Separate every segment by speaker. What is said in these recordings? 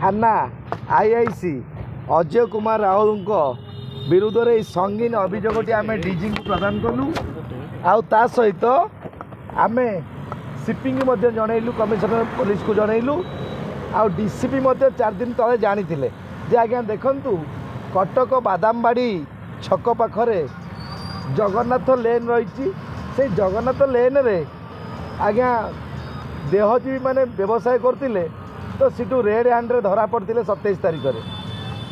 Speaker 1: थाना आईआईसी अजय कुमार राहुल विरुद्ध में संगीन अभियोगटी आम डीजी को प्रदान कलु आ सहित आम सीपी जनइलु कमिशनर पुलिस को जनइलु आ डीसीपी 4 दिन तले जानी जे आज्ञा देखु कटक बादामबाड़ी छक पाखरे जगन्नाथ लेन रही से जगन्नाथ लेन रे आज्ञा देहजीवी माने व्यवसाय करते तो सीटू रेड हैंड रे धरा पड़ते 27 तारिख में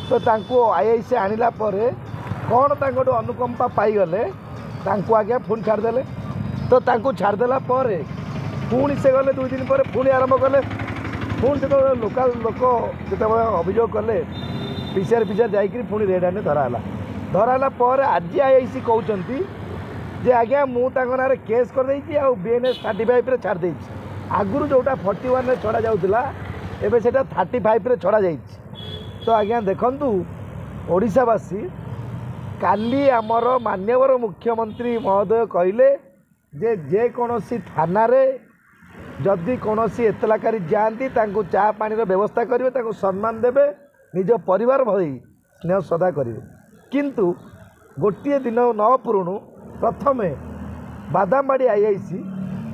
Speaker 1: तो तांको आईआईसी आनिला परे कौन तांको अनुकंपा पाईगले तांको आज्ञा पुणी छाड़देले तो तांको छाड़देला परे पुणी से गले 2 दिन पर पुणी आरंभ कले पुणी जो लोकाल लोक जो अभियोग कले पीसीआर जाकि पुणी रेड हैंड धराला पर आज आईआईसी कहते जे आज्ञा मुझे केस कर बीएनएस 35 छाड़ दे आगुरी जोटा 41 छड़ा जाऊला एवं से 35 छड़ा जा तो आज्ञा देखु ओडिशावासी काली आमर मान्यवर मुख्यमंत्री महोदय कहले जे जेकोसी थाना जदि कौन एतलाकारी जाती चा पानी व्यवस्था करेंगे सम्मान देवे निज परिवार भई स्नेह श्रद्धा करेंगे किंतु गोटे दिन न पुरुणु प्रथमे बादामबाड़ी आईआईसी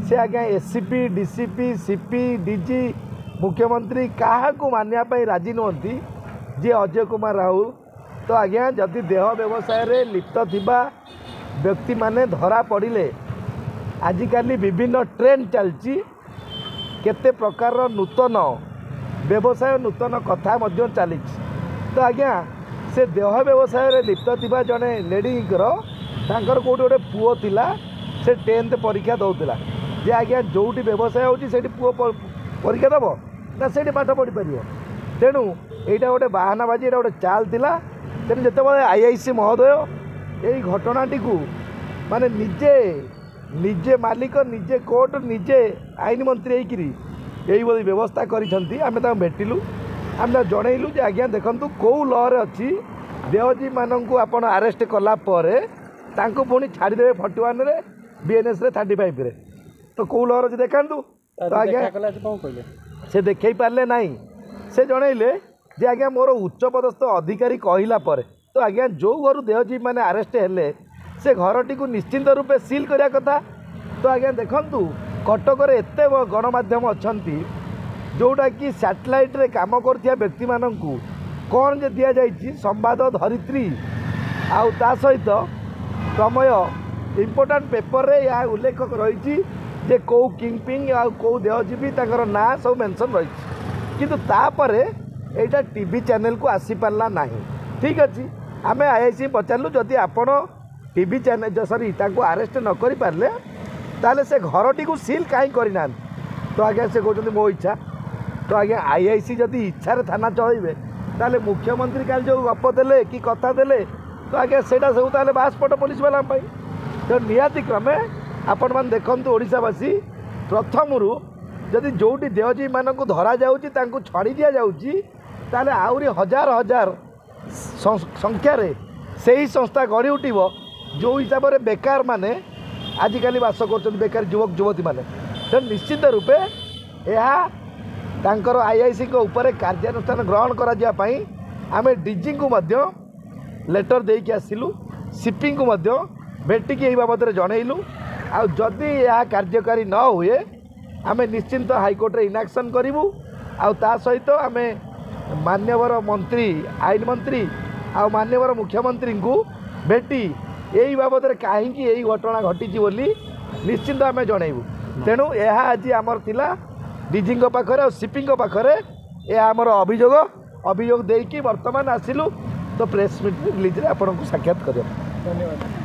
Speaker 1: से आज्ञा एससीपी डीसीपी सीपी डीजी मुख्यमंत्री क्या मानिया राजी नुहति जी अजय कुमार राहुल तो आज्ञा जदि देह व्यवसाय रे लिप्त थिबा व्यक्ति माने धरा पड़े आजिकल विभिन्न ट्रेंड चलती केते प्रकार नूतन व्यवसाय नूतन कथा चली तो आज्ञा से देह व्यवसाय रे लिप्त थिबा जने लेडीकर तांकर कोटी गोटे पुओ थिला से 10th परीक्षा दौला जे आज्ञा जोटी व्यवसाय होची सेठी पुओ परीक्षा दब ना सेठी पाठ पढ़ी पार तेणु यहाँ गोटे बाहानाबाजी गोटे चाल थिला तेणु जिते आईआईसी महोदय यही घटनाटी को माने निजे निजे मालिक निजे कोर्ट निजे आईन मंत्री यही व्यवस्था करें भेटिलु आम जनइलु जे आज्ञा देखु कौ लरे अच्छी देहजी मानक आप आरेस्ट कलापर पुणी छाड़देवे 41 रे बीएनएस रे 35 रे तो कौ लहर अच्छी देखा तो आज्ञा से देखे पारे ना से जनइले जे आज्ञा मोर उच्च पदस्थ अधिकारी कहला पर तो आज्ञा जो घर देहजीवी मैंने आरेस्ट हेले से घरटी को निश्चिंत रूपे सील करिया कथा तो आज्ञा देखंतु कटक रे एते गणमाध्यम अछंती जोटा कि सैटेलाइट रे काम करथिया व्यक्ति माननकु कौन जे दिया जाइछि संवाद धरित्री आउ ता सहित प्रमेय इम्पोर्टेंट पेपर रे या उल्लेख रही जे कौ किंगपिंग आ कौ देहजीवी ताकर ना सब मेंशन रही किंतु तापरे एटा टीवी चैनल को आसी पारला नाही ठीक अच्छी आम आईआईसी पचारू जदि आपण टीवी चैनल सॉरी ताको अरेस्ट न करि पारले ताले से घरटी को सील कहीं करना तो आज्ञा से कहते मो इच्छा तो आज्ञा आईआईसी जदि इच्छा थाना चलइबे ताले मुख्यमंत्री काल जो गप देले कि कथा देले तो आज्ञा सेटा सब ताले बासपट पुलिस वाला तो निहाती क्रमे आपण मान देखंतु ओडिशावासी प्रथमरु जदि जोटी देहजीवी मानक धरा जाउची तांको छाड़ी दिया जाउची ताले आउरी हजार हजार संख्यार से ही संस्था गढ़ी उठब जो हिसाब से बेकार माने आजिकल बास कर बेकार युवक युवती माने तो निश्चित रूपे यह आईआईसी उपर कार्यानुष्ठान ग्रहण कराई आम डीजी को लेटर देके आसिलु सीपी को भेटिक यही बाबद जनइलु आदि यह कार्यकारी न हुए आम निश्चिंत हाईकोर्ट इनाक्शन करूँ आ सहित आम मान्यवर मंत्री आईन मंत्री आ मान्यवर मुख्यमंत्री को भेटी यही बाबद कहीं यही घटना घटी बोली निश्चिंत आम जनइबू तेणु यह आज आमर थिला डीजी पाखरे और सीपी पाखरे यह आमर अभियोग देकी वर्तमान आसिलु तो प्रेस मीट रिलीज आपको साक्षात कर धन्यवाद।